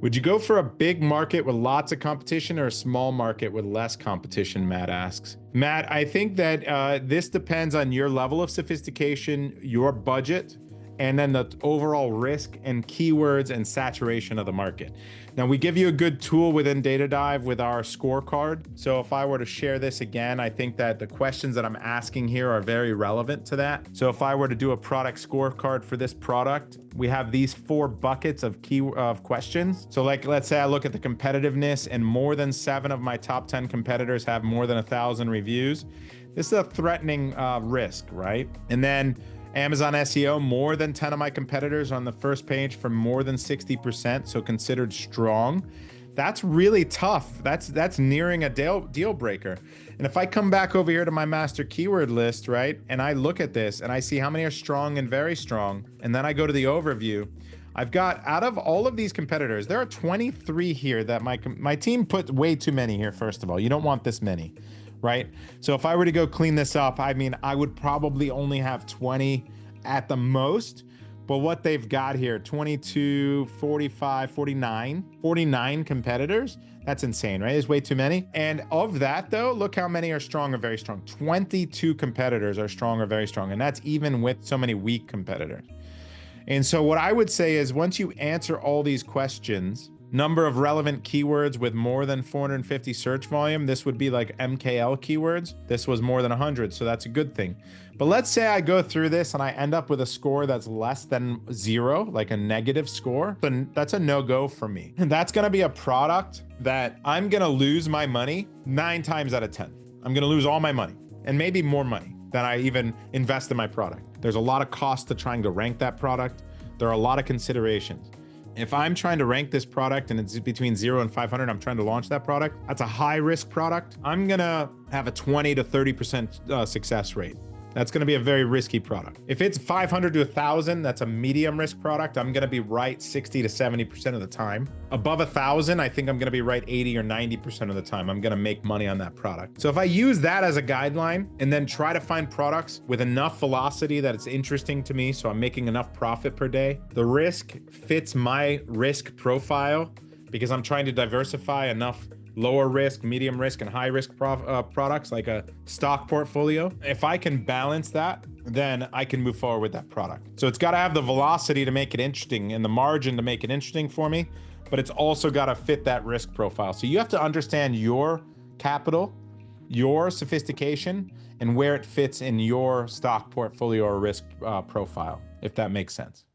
Would you go for a big market with lots of competition or a small market with less competition, Matt asks. Matt, I think that this depends on your level of sophistication, your budget, and then the overall risk and keywords and saturation of the market. Now, we give you a good tool within Data Dive with our scorecard. So if I were to share this again, I think that the questions that I'm asking here are very relevant to that. So if I were to do a product scorecard for this product, we have these 4 buckets of questions. So like, let's say I look at the competitiveness and more than 7 of my top 10 competitors have more than 1,000 reviews. This is a threatening risk, right? And then Amazon SEO, more than 10 of my competitors on the first page for more than 60%, so considered strong. That's really tough. That's nearing a deal breaker. And if I come back over here to my master keyword list, right, and I look at this and I see how many are strong and very strong, and then I go to the overview, I've got, out of all of these competitors, there are 23 here that my team put way too many here, first of all. You don't want this many, right? So if I were to go clean this up, I mean, I would probably only have 20 at the most. But what they've got here, 22, 45, 49 competitors. That's insane, right? There's way too many. And of that though, look how many are strong or very strong. 22 competitors are strong or very strong. And that's even with so many weak competitors. And so what I would say is once you answer all these questions, number of relevant keywords with more than 450 search volume, this would be like MKL keywords. This was more than 100, so that's a good thing. But let's say I go through this and I end up with a score that's less than 0, like a negative score, then that's a no-go for me. And that's gonna be a product that I'm gonna lose my money 9 times out of 10. I'm gonna lose all my money and maybe more money than I even invest in my product. There's a lot of cost to trying to rank that product. There are a lot of considerations. If I'm trying to rank this product and it's between 0 and 500, I'm trying to launch that product, that's a high risk product. I'm gonna have a 20 to 30% success rate. That's gonna be a very risky product. If it's 500 to 1,000, that's a medium risk product. I'm gonna be right 60 to 70% of the time. Above 1,000, I think I'm gonna be right 80 or 90% of the time. I'm gonna make money on that product. So if I use that as a guideline and then try to find products with enough velocity that it's interesting to me, so I'm making enough profit per day, the risk fits my risk profile because I'm trying to diversify enough lower risk, medium risk, and high risk products like a stock portfolio. If I can balance that, then I can move forward with that product. So it's got to have the velocity to make it interesting and the margin to make it interesting for me, but it's also got to fit that risk profile. So you have to understand your capital, your sophistication, and where it fits in your stock portfolio or risk profile, if that makes sense.